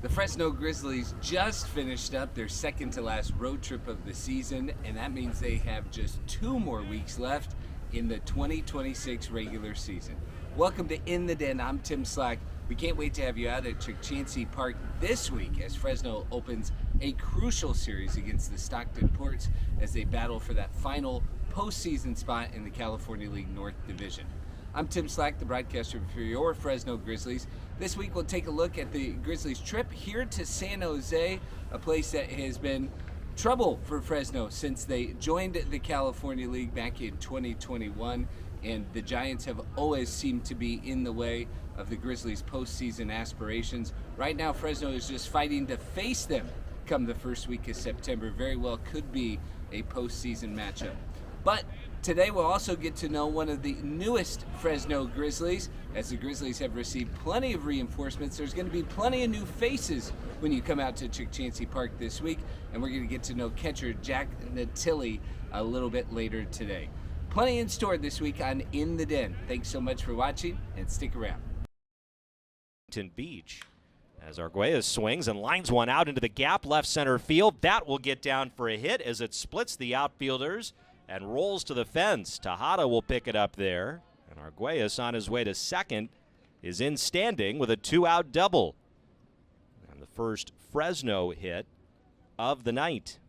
The Fresno Grizzlies just finished up their second to last road trip of the season, and that means they have just 2 more weeks left in the 2026 regular season. Welcome to In the Den. I'm Tim Slack. We can't wait to have you out at Chukchansi Park this week as Fresno opens a crucial series against the Stockton Ports as they battle for that final postseason spot in the California League North Division. I'm Tim Slack, the broadcaster for your Fresno Grizzlies. This week we'll take a look at the Grizzlies' trip here to San Jose, a place that has been trouble for Fresno since they joined the California League back in 2021, and the Giants have always seemed to be in the way of the Grizzlies' postseason aspirations. Right now, Fresno is just fighting to face them come the first week of September. Very well could be a postseason matchup. But today we'll also get to know one of the newest Fresno Grizzlies. As the Grizzlies have received plenty of reinforcements, there's going to be plenty of new faces when you come out to Chukchansi Park this week, and we're going to get to know catcher Jack Natili a little bit later today. Plenty in store this week on In the Den. Thanks so much for watching, and stick around. Beach, as Arguelles swings and lines one out into the gap left center field. That will get down for a hit as it splits the outfielders and rolls to the fence. Tejada will pick it up there, and Arguelles on his way to second is in standing with a 2-out double. And the first Fresno hit of the night.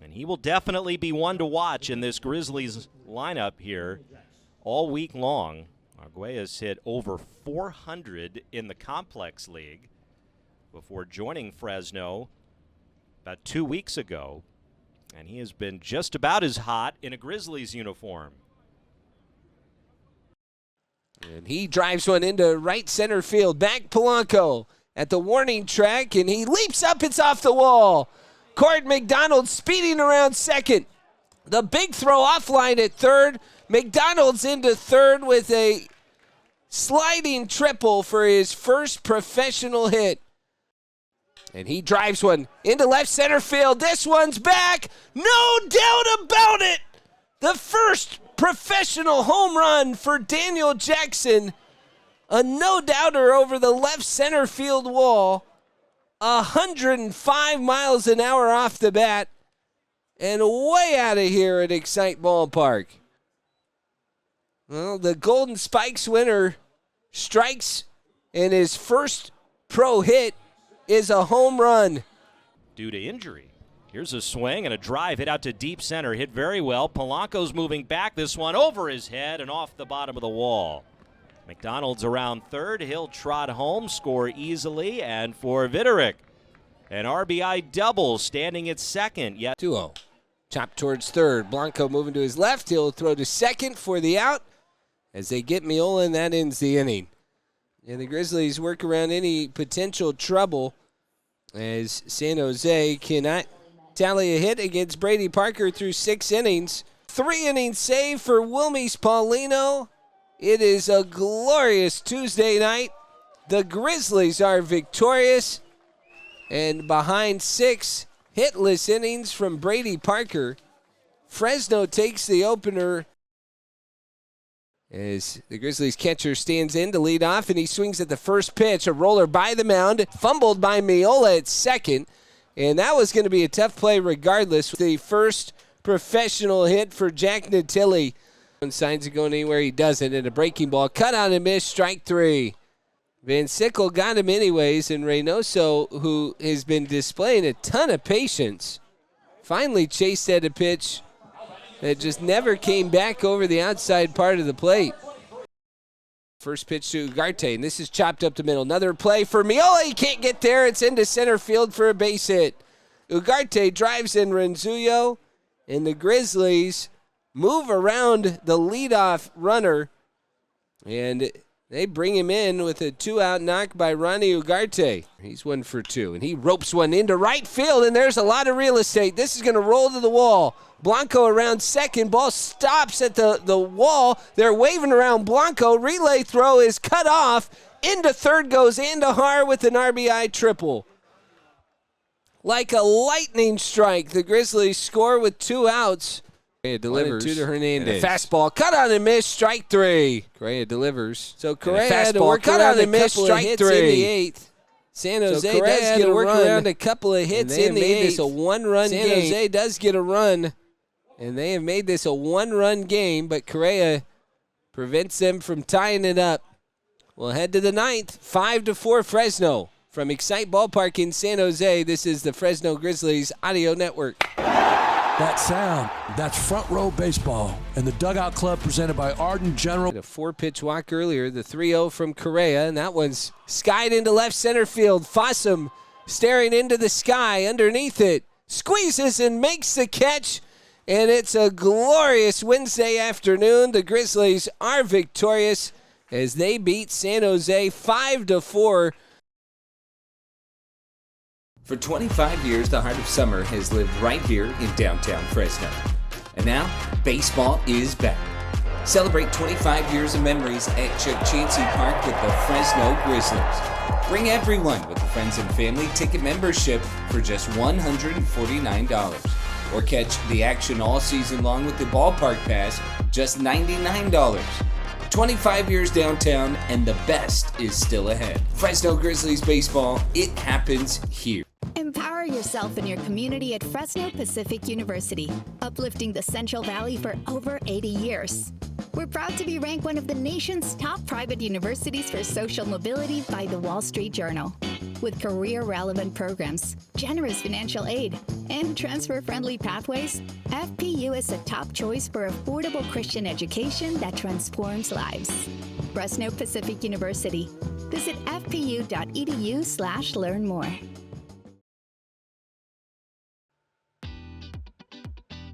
And he will definitely be one to watch in this Grizzlies lineup here all week long. Arguelles hit over 400 in the Complex League before joining Fresno about 2 weeks ago. And he has been just about as hot in a Grizzlies uniform. And he drives one into right center field. Back Polanco at the warning track, and he leaps up. It's off the wall. Cord McDonald speeding around second. The big throw offline at third. McDonald's into third with a sliding triple for his first professional hit. And he drives one into left center field. This one's back. No doubt about it. The first professional home run for Daniel Jackson. A no-doubter over the left center field wall. 105 miles an hour off the bat. And way out of here at Excite Ballpark. Well, the Golden Spikes winner strikes, and his first pro hit is a home run. Due to injury. Here's a swing and a drive hit out to deep center. Hit very well. Polanco's moving back. This one over his head and off the bottom of the wall. McDonald's around third. He'll trot home, score easily. And for Viderick, an RBI double standing at second. 2-0. Chop towards third. Blanco moving to his left. He'll throw to second for the out. As they get Miola, and that ends the inning. And the Grizzlies work around any potential trouble as San Jose cannot tally a hit against Brady Parker through 6 innings. 3-inning save for Wilmies Paulino. It is a glorious Tuesday night. The Grizzlies are victorious. And behind 6 hitless innings from Brady Parker, Fresno takes the opener as the Grizzlies catcher stands in to lead off, and he swings at the first pitch. A roller by the mound, fumbled by Miola at second, and that was going to be a tough play regardless. The first professional hit for Jack Natili. Signs of going anywhere, he doesn't, and a breaking ball. Cut on and miss, strike 3. Van Sickle got him anyways, and Reynoso, who has been displaying a ton of patience, finally chased at a pitch that just never came back over the outside part of the plate. First pitch to Ugarte, and this is chopped up the middle. Another play for Miola. He can't get there. It's into center field for a base hit. Ugarte drives in Renzuyo, and the Grizzlies move around the leadoff runner, and they bring him in with a 2-out knock by Ronnie Ugarte. He's 1 for 2, and he ropes one into right field, and there's a lot of real estate. This is going to roll to the wall. Blanco around second. Ball stops at the wall. They're waving around Blanco. Relay throw is cut off. Into third goes Andahar with an RBI triple. Like a lightning strike, the Grizzlies score with 2 outs. Correa delivers. 1-2 to Hernandez. Fastball cut on and miss, strike 3. Correa delivers. So Correa had to work cut on and miss, strike 3 in the 8th. San Jose does get a work around a couple of hits in the eighth. This a one-run game. San Jose does get a run, and they have made this a one-run game, but Correa prevents them from tying it up. We'll head to the ninth, 5-4 Fresno. From Excite Ballpark in San Jose, this is the Fresno Grizzlies Audio Network. That sound, that's Front Row Baseball and the Dugout Club presented by Arden General. A 4-pitch walk earlier, the 3-0 from Correa, and that one's skied into left center field. Fossum staring into the sky underneath it, squeezes and makes the catch, and it's a glorious Wednesday afternoon. The Grizzlies are victorious as they beat San Jose 5-4. For 25 years, the heart of summer has lived right here in downtown Fresno. And now, baseball is back. Celebrate 25 years of memories at Chuck Chansey Park with the Fresno Grizzlies. Bring everyone with the friends and family ticket membership for just $149. Or catch the action all season long with the ballpark pass, just $99. 25 years downtown, and the best is still ahead. Fresno Grizzlies baseball, it happens here. Empower yourself in your community at Fresno Pacific University, uplifting the Central Valley for over 80 years. We're proud to be ranked one of the nation's top private universities for social mobility by the Wall Street Journal. With career-relevant programs, generous financial aid, and transfer-friendly pathways, FPU is a top choice for affordable Christian education that transforms lives. Fresno Pacific University. Visit fpu.edu/learn more.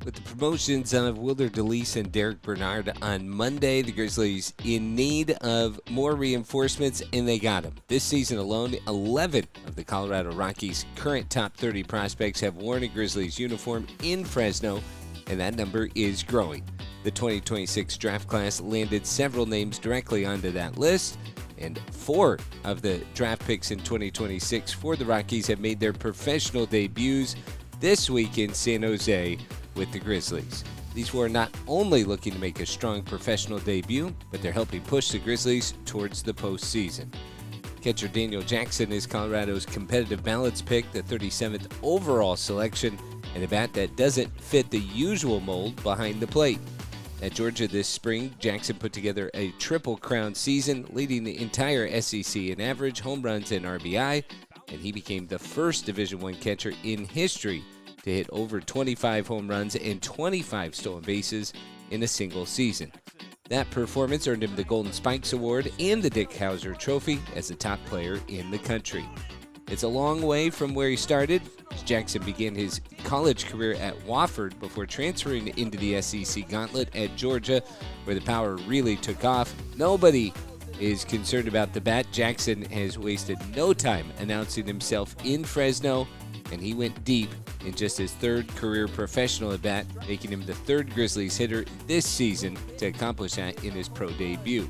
With the promotions of Wilder DeLeese and Derek Bernard on Monday, the Grizzlies in need of more reinforcements, and they got them. This season alone, 11 of the Colorado Rockies' current top 30 prospects have worn a Grizzlies uniform in Fresno, and that number is growing. The 2026 draft class landed several names directly onto that list, and 4 of the draft picks in 2026 for the Rockies have made their professional debuts this week in San Jose with the Grizzlies. These 4 are not only looking to make a strong professional debut, but they're helping push the Grizzlies towards the postseason. Catcher Daniel Jackson is Colorado's competitive balance pick, the 37th overall selection, and a bat that doesn't fit the usual mold behind the plate. At Georgia this spring, Jackson put together a triple crown season, leading the entire SEC in average, home runs, and RBI, and he became the first Division I catcher in history to hit over 25 home runs and 25 stolen bases in a single season. That performance earned him the Golden Spikes Award and the Dick Howser Trophy as the top player in the country. It's a long way from where he started, as Jackson began his college career at Wofford before transferring into the SEC gauntlet at Georgia, where the power really took off. Nobody is concerned about the bat. Jackson has wasted no time announcing himself in Fresno, and he went deep in just his 3rd career professional at bat, making him the 3rd Grizzlies hitter this season to accomplish that in his pro debut.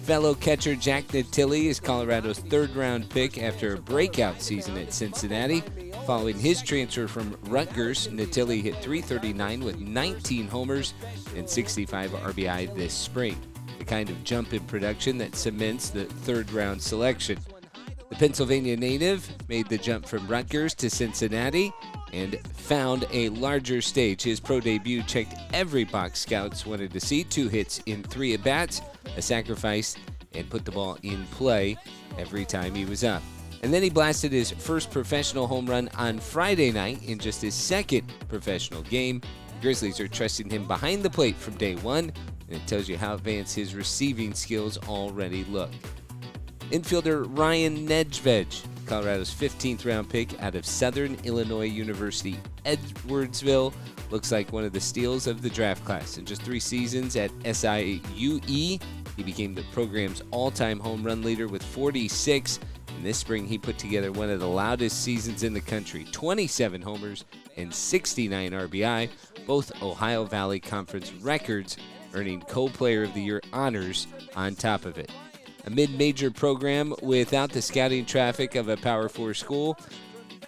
Fellow catcher Jack Natilli is Colorado's 3rd-round pick after a breakout season at Cincinnati. Following his transfer from Rutgers, Natilli hit .339 with 19 homers and 65 RBI this spring, the kind of jump in production that cements the 3rd-round selection. The Pennsylvania native made the jump from Rutgers to Cincinnati and found a larger stage. His pro debut checked every box scouts wanted to see: 2 hits in 3 at-bats, a sacrifice, and put the ball in play every time he was up. And then he blasted his first professional home run on Friday night in just his 2nd professional game. The Grizzlies are trusting him behind the plate from day one, and it tells you how advanced his receiving skills already look. Infielder Ryan Nedved, Colorado's 15th round pick out of Southern Illinois University, Edwardsville, looks like one of the steals of the draft class. In just 3 seasons at SIUE, he became the program's all-time home run leader with 46. And this spring, he put together one of the loudest seasons in the country: 27 homers and 69 RBI, both Ohio Valley Conference records, earning Co-Player of the Year honors on top of it. A mid-major program without the scouting traffic of a Power 4 school,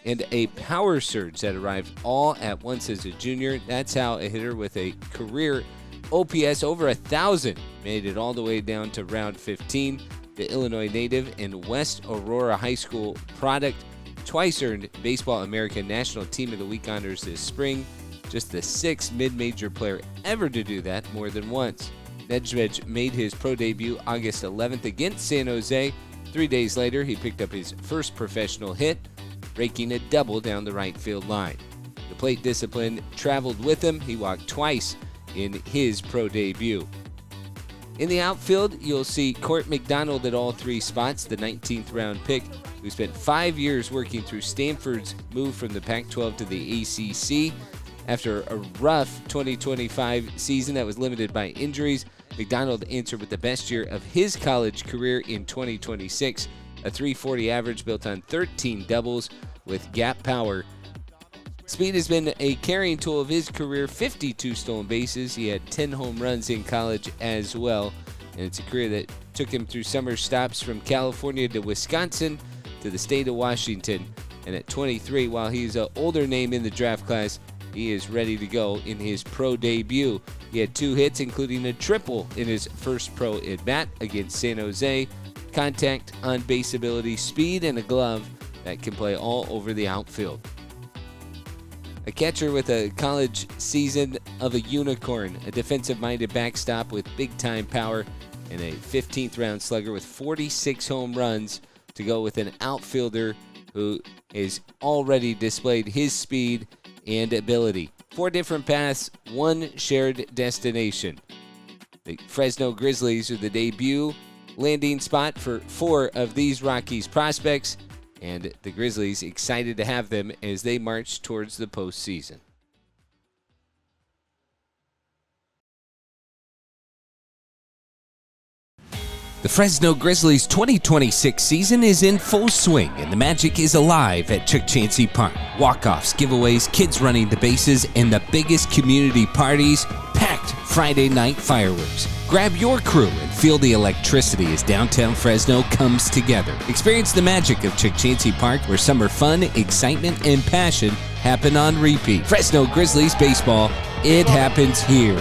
and a power surge that arrived all at once as a junior. That's how a hitter with a career OPS over 1,000 made it all the way down to round 15. The Illinois native and West Aurora High School product twice earned Baseball America National Team of the Week honors this spring. Just the sixth mid-major player ever to do that more than once. Nedved made his pro debut August 11th against San Jose. 3 days later, he picked up his first professional hit, raking a double down the right field line. The plate discipline traveled with him. He walked twice in his pro debut. In the outfield, you'll see Court McDonald at all three spots, the 19th round pick, who spent 5 years working through Stanford's move from the Pac-12 to the ACC. After a rough 2025 season that was limited by injuries, McDonald answered with the best year of his college career in 2026, a .340 average built on 13 doubles with gap power. Speed has been a carrying tool of his career, 52 stolen bases. He had 10 home runs in college as well, and it's a career that took him through summer stops from California to Wisconsin to the state of Washington. And at 23, while he's an older name in the draft class, he is ready to go in his pro debut. He had 2 hits, including a triple in his first pro at-bat against San Jose. Contact, on-base ability, speed, and a glove that can play all over the outfield. A catcher with a college season of a unicorn, a defensive-minded backstop with big-time power, and a 15th-round slugger with 46 home runs to go with an outfielder who has already displayed his speed and ability. 4 different paths, 1 shared destination. The Fresno Grizzlies are the debut landing spot for 4 of these Rockies prospects, and the Grizzlies excited to have them as they march towards the postseason. The Fresno Grizzlies 2026 season is in full swing, and the magic is alive at Chuck Chansey Park. Walk-offs, giveaways, kids running the bases, and the biggest community parties, packed Friday night fireworks. Grab your crew and feel the electricity as downtown Fresno comes together. Experience the magic of Chuck Chansey Park, where summer fun, excitement, and passion happen on repeat. Fresno Grizzlies baseball, it happens here.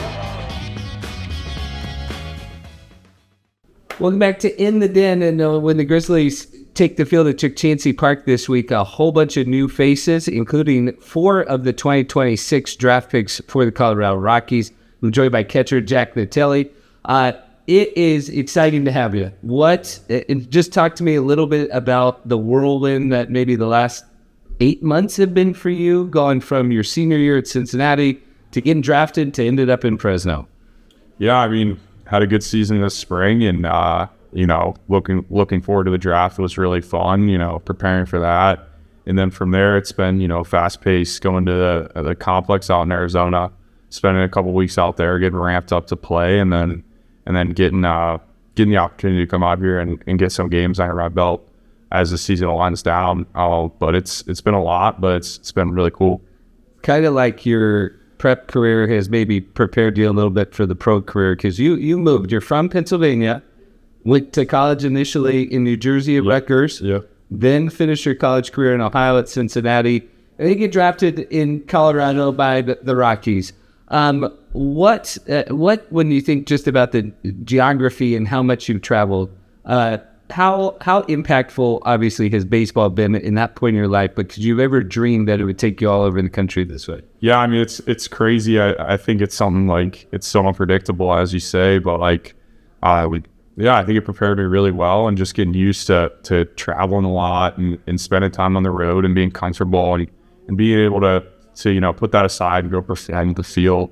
Welcome back to In the Den, and when the Grizzlies take the field at Chuck Chansey Park this week, a whole bunch of new faces, including 4 of the 2026 draft picks for the Colorado Rockies. I'm joined by catcher Jack Natelli. It is exciting to have you. Just talk to me a little bit about the whirlwind that maybe the last 8 months have been for you, going from your senior year at Cincinnati to getting drafted to ended up in Fresno. Yeah, I mean, had a good season this spring, and looking forward to the draft. It was really fun, preparing for that. And then from there, it's been fast paced, going to the complex out in Arizona, spending a couple weeks out there, getting ramped up to play, and then getting the opportunity to come out here and get some games under my belt as the season winds down. But it's been a lot, but it's been really cool. Kind of like your prep career has maybe prepared you a little bit for the pro career, because you moved. You're from Pennsylvania, went to college initially in New Jersey at Rutgers, then finished your college career in Ohio at Cincinnati, and you get drafted in Colorado by the Rockies. What when you think just about the geography and how much you've traveled, how impactful obviously has baseball been in that point in your life? But could you ever dream that it would take you all over the country this way? Yeah, I mean, it's crazy. I think it's something like, it's so unpredictable, as you say, but I think it prepared me really well, and just getting used to traveling a lot and spending time on the road and being comfortable and being able to put that aside and go perform the field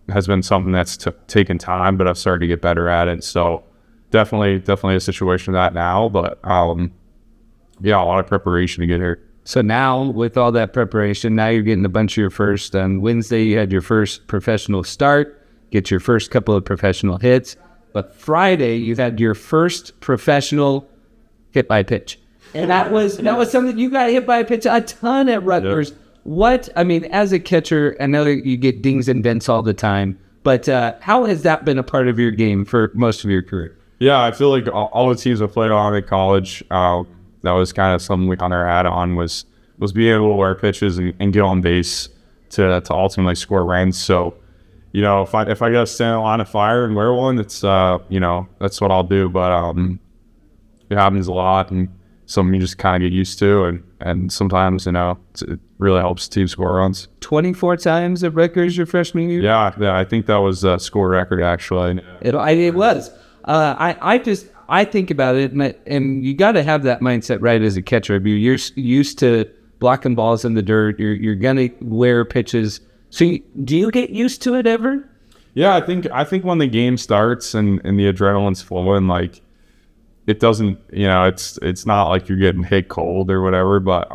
has been something that's taken time, but I've started to get better at it. So definitely a situation of that now, but a lot of preparation to get here. So now, with all that preparation, now you're getting a bunch of your first. On Wednesday, you had your first professional start, get your first couple of professional hits. But Friday, you had your first professional hit by pitch. And that was something, you got hit by a pitch a ton at Rutgers. Yep. As a catcher, I know that you get dings and vents all the time, but how has that been a part of your game for most of your career? Yeah, I feel like all the teams I played on in college, that was kind of something we kind of had on was being able to wear pitches and get on base to ultimately score runs. So, if I got to stand in a line of fire and wear one, it's that's what I'll do. But it happens a lot, and something you just kind of get used to, and sometimes, it really helps team score runs. 24 times at Rutgers your freshman year? Yeah, I think that was a score record, actually. It was. I think about it, and you got to have that mindset right as a catcher. I mean, you're used to blocking balls in the dirt. You're gonna wear pitches. So do you get used to it ever? Yeah, I think when the game starts and the adrenaline's flowing, like, it doesn't, it's not like you're getting hit cold or whatever, but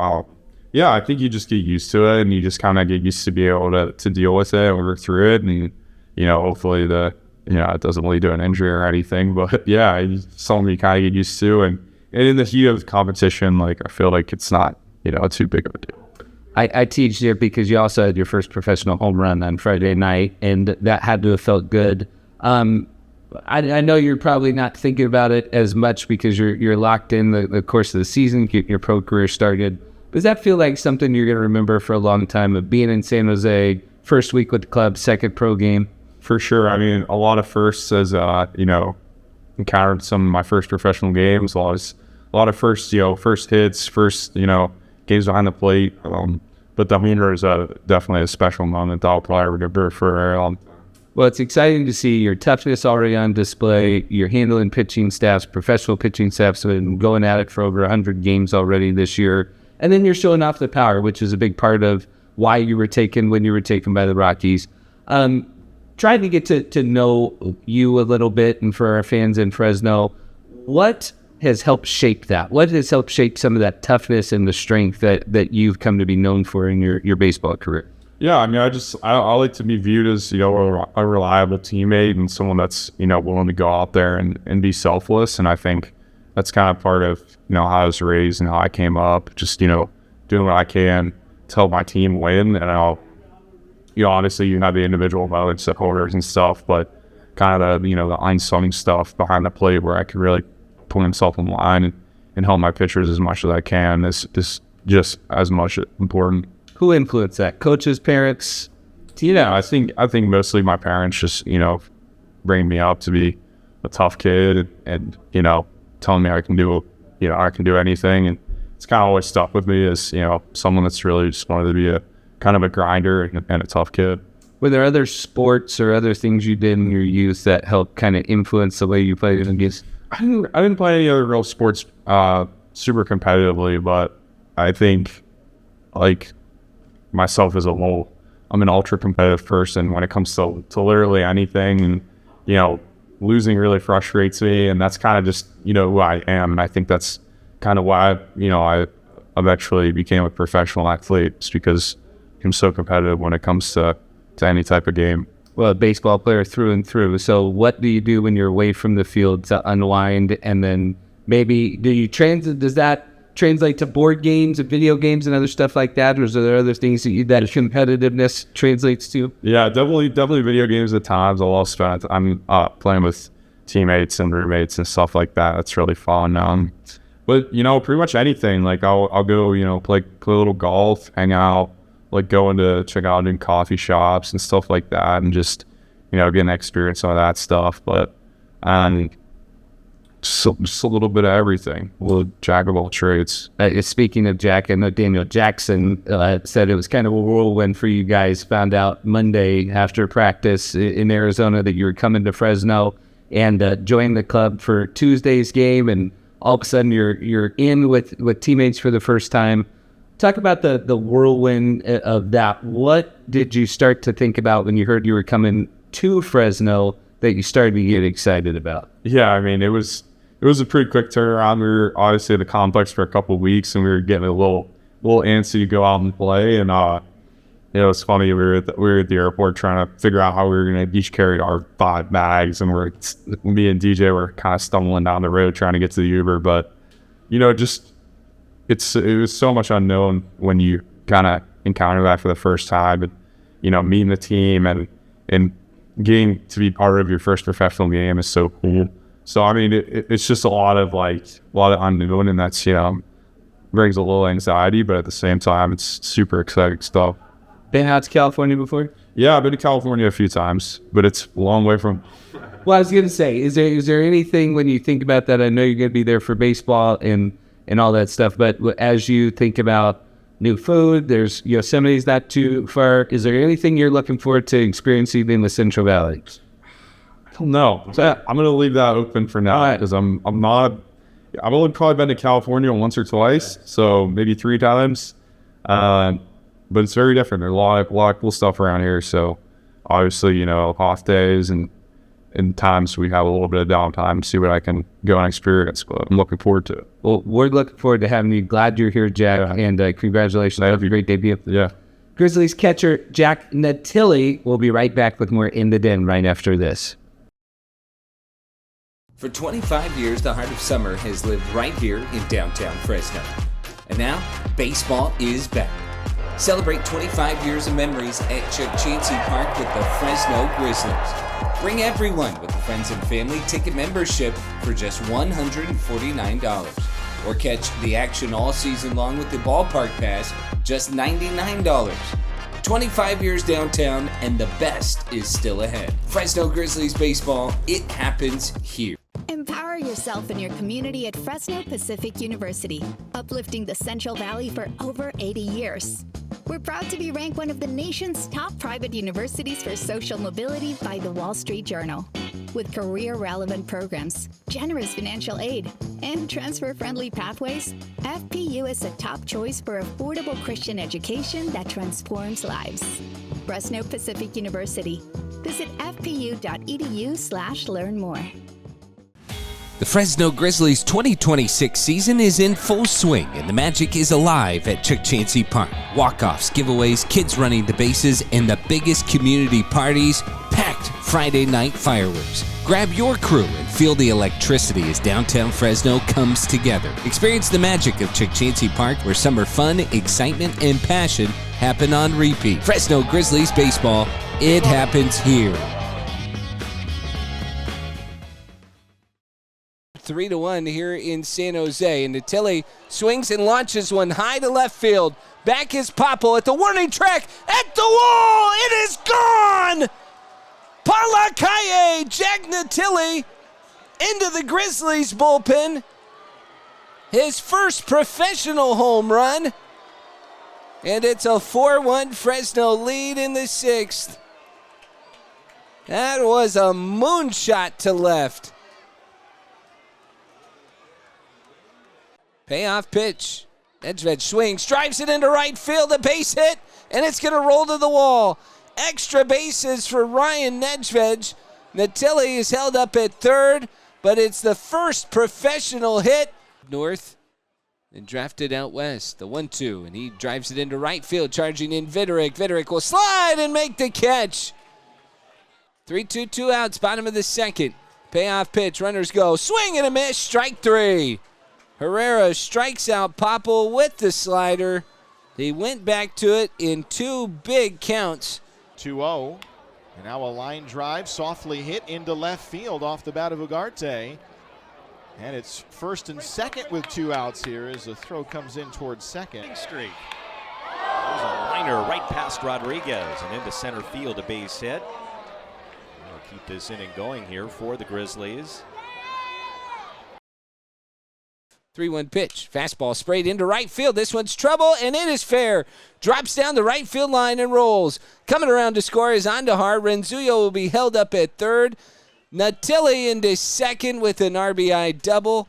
yeah, I think you just get used to it, and you just kind of get used to be able to deal with it, work through it, and hopefully it doesn't lead to an injury or anything. But yeah, it's something you kind of get used to, and in the heat of the competition, like, I feel like it's not too big of a deal. I teach there because you also had your first professional home run on Friday night, and that had to have felt good. I know you're probably not thinking about it as much because you're locked in the course of the season, getting your pro career started. Does that feel like something you're going to remember for a long time, of being in San Jose, first week with the club, second pro game? For sure. I mean, a lot of firsts as, encountered some of my first professional games. A lot of first hits, first, games behind the plate. But the winter is definitely a special moment that I'll probably remember for a very long time. Well, it's exciting to see your toughness already on display. You're handling pitching staffs, professional pitching staffs, and going at it for over 100 games already this year. And then you're showing off the power, which is a big part of why you were taken when you were taken by the Rockies. Trying to get to know you a little bit, and for our fans in Fresno, what has helped shape that? What has helped shape some of that toughness and the strength that you've come to be known for in your baseball career? Yeah, I mean, I like to be viewed as, a reliable teammate and someone that's, willing to go out there and be selfless. And I think that's kind of part of, how I was raised and how I came up, just, doing what I can to help my team win. And I'll, honestly, you have the individual moments, supporters and stuff, but kind of the unsung stuff behind the plate where I can really put myself in line and help my pitchers as much as I can is just as much important. Who influenced that? Coaches, parents? I think mostly my parents just, bringing me up to be a tough kid and telling me I can do anything. And it's kind of always stuck with me as, someone that's really just wanted to be a kind of a grinder and a tough kid. Were there other sports or other things you did in your youth that helped kind of influence the way you played in games? I didn't play any other real sports super competitively, but I think, like, myself as a whole, I'm an ultra competitive person when it comes to literally anything, and losing really frustrates me, and that's kind of just who I am, and I think that's kind of why I eventually became a professional athlete, just because I'm so competitive when it comes to any type of game. Well, a baseball player through and through. So what do you do when you're away from the field to unwind, and then maybe does that translate to board games and video games and other stuff like that, or is there other things that competitiveness translates to? Yeah, definitely video games at times. I'll also spend time playing with teammates and roommates and stuff like that. That's really fun. But pretty much anything. Like I'll go play a little golf, hang out, like going to check out in coffee shops and stuff like that, and just get an experience some of that stuff. But just a little bit of everything, a little jack of all trades. Speaking of Jack, I know Daniel Jackson said it was kind of a whirlwind for you guys. Found out Monday after practice in Arizona that you were coming to Fresno and joined the club for Tuesday's game, and all of a sudden you're in with teammates for the first time. Talk about the whirlwind of that. What did you start to think about when you heard you were coming to Fresno that you started to get excited about? Yeah, I mean, it was a pretty quick turnaround. We were obviously at the complex for a couple of weeks, and we were getting a little antsy to go out and play. And it's funny, we were at the airport trying to figure out how we were going to each carry our 5 bags, and me and DJ were kind of stumbling down the road trying to get to the Uber. But it was so much unknown when you kind of encounter that for the first time, and meeting the team and getting to be part of your first professional game is so cool. So I mean, it's just a lot of unknown, and that's brings a little anxiety, but at the same time, it's super exciting stuff. Been out to California before? Yeah, I've been to California a few times, but it's a long way from Well, I was going to say, is there anything when you think about that? I know you're going to be there for baseball and all that stuff, but as you think about new food, there's Yosemite's not too far. Is there anything you're looking forward to experiencing in the Central Valley? I don't know. I'm going to leave that open for now because I've only probably been to California once or twice, so maybe 3 times. But it's very different. There's a lot of cool stuff around here. So obviously, off days and times we have a little bit of downtime to see what I can go and experience. But I'm looking forward to it. Well, we're looking forward to having you. Glad you're here, Jack, and congratulations. Have a great debut. Yeah. Grizzlies catcher Jack Natilli will be right back with more In the Den right after this. For 25 years, the heart of summer has lived right here in downtown Fresno. And now, baseball is back. Celebrate 25 years of memories at Chuck Chansey Park with the Fresno Grizzlies. Bring everyone with the friends and family ticket membership for just $149. Or catch the action all season long with the ballpark pass, just $99. 25 years downtown, and the best is still ahead. Fresno Grizzlies baseball, it happens here. Empower yourself and your community at Fresno Pacific University, uplifting the Central Valley for over 80 years. We're proud to be ranked one of the nation's top private universities for social mobility by the Wall Street Journal. With career-relevant programs, generous financial aid, and transfer-friendly pathways, FPU is a top choice for affordable Christian education that transforms lives. Fresno Pacific University. Visit fpu.edu/learn more. The Fresno Grizzlies 2026 season is in full swing, and the magic is alive at Chuck Chansey Park. Walk-offs, giveaways, kids running the bases, and the biggest community parties, packed Friday night fireworks. Grab your crew and feel the electricity as downtown Fresno comes together. Experience the magic of Chuck Chansey Park, where summer fun, excitement, and passion happen on repeat. Fresno Grizzlies baseball, it happens here. 3-1 here in San Jose, and Natilli swings and launches one high to left field. Back is Popple at the warning track, at the wall. It is gone. Palakaye, Jack Natilli into the Grizzlies bullpen. His first professional home run, and it's a 4-1 Fresno lead in the 6th. That was a moonshot to left. Payoff pitch. Nedved swings, drives it into right field, a base hit, and it's going to roll to the wall. Extra bases for Ryan Nedved. Natilli is held up at third, but it's the first professional hit. North and drafted out west. The 1-2, and he drives it into right field, charging in Viderick. Viderick will slide and make the catch. 3-2, 2 outs, bottom of the 2nd. Payoff pitch, runners go. Swing and a miss, strike 3. Herrera strikes out Popple with the slider. He went back to it in 2 big counts. 2-0. And now a line drive softly hit into left field off the bat of Ugarte. And it's first and second with 2 outs here as the throw comes in towards second. Street. There's a liner right past Rodriguez and into center field, a base hit. We'll keep this inning going here for the Grizzlies. 3-1 pitch. Fastball sprayed into right field. This one's trouble, and it is fair. Drops down the right field line and rolls. Coming around to score is Andahar. Renzuyo will be held up at third. Natilli into second with an RBI double.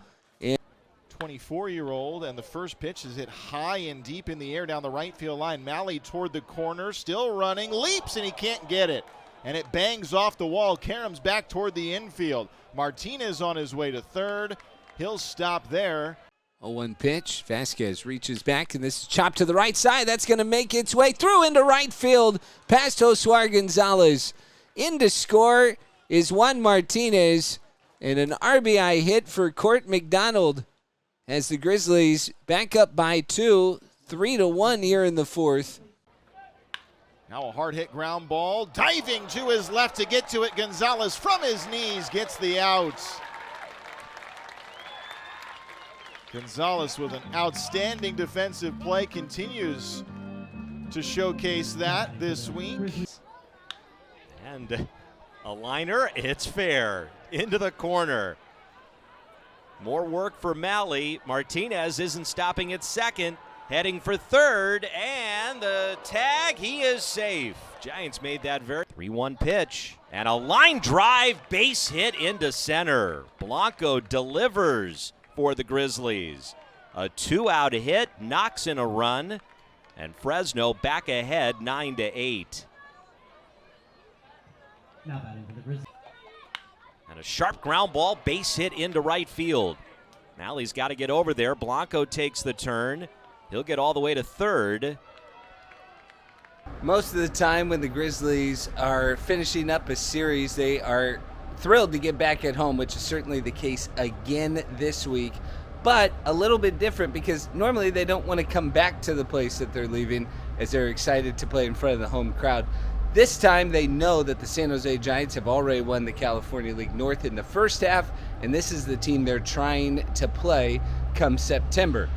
24-year-old, and the first pitch is hit high and deep in the air down the right field line. Malley toward the corner, still running, leaps, and he can't get it. And it bangs off the wall. Karam's back toward the infield. Martinez on his way to third. He'll stop there. 0-1 pitch. Vasquez reaches back, and this is chopped to the right side. That's going to make its way through into right field past Josuar Gonzalez. In to score is Juan Martinez, and an RBI hit for Court McDonald as the Grizzlies back up by 2, 3-1 here in the 4th. Now a hard hit ground ball. Diving to his left to get to it. Gonzalez from his knees gets the out. Gonzalez with an outstanding defensive play continues to showcase that this week. And A liner, it's fair. Into the corner. More work for Malley. Martinez isn't stopping at second. Heading for third, and the tag, he is safe. Giants made that very 3-1 pitch. And a line drive, base hit into center. Blanco delivers for the Grizzlies. A 2-out hit, knocks in a run, and Fresno back ahead 9-8. Now batting for the Grizzlies. And a sharp ground ball, base hit into right field. Malley's got to get over there. Blanco takes the turn. He'll get all the way to third. Most of the time when the Grizzlies are finishing up a series, they are thrilled to get back at home, which is certainly the case again this week. But a little bit different because normally they don't want to come back to the place that they're leaving as they're excited to play in front of the home crowd. This time they know that the San Jose Giants have already won the California League North in the first half, and this is the team they're trying to play come September.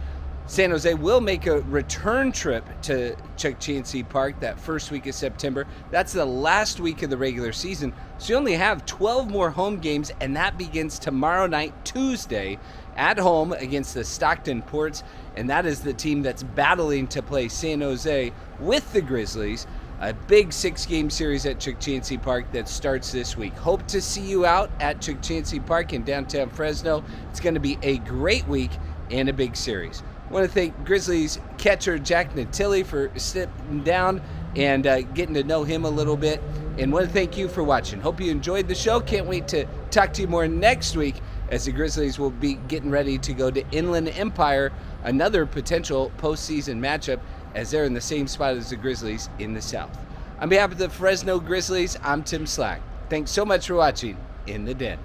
San Jose will make a return trip to Chuck Chansey Park that first week of September. That's the last week of the regular season, so you only have 12 more home games, and that begins tomorrow night, Tuesday, at home against the Stockton Ports, and that is the team that's battling to play San Jose with the Grizzlies. A big 6-game series at Chuck Chansey Park that starts this week. Hope to see you out at Chuck Chansey Park in downtown Fresno. It's going to be a great week and a big series. I want to thank Grizzlies catcher Jack Natilli for sitting down and getting to know him a little bit. And want to thank you for watching. Hope you enjoyed the show. Can't wait to talk to you more next week as the Grizzlies will be getting ready to go to Inland Empire, another potential postseason matchup, as they're in the same spot as the Grizzlies in the South. On behalf of the Fresno Grizzlies, I'm Tim Slack. Thanks so much for watching In the Den.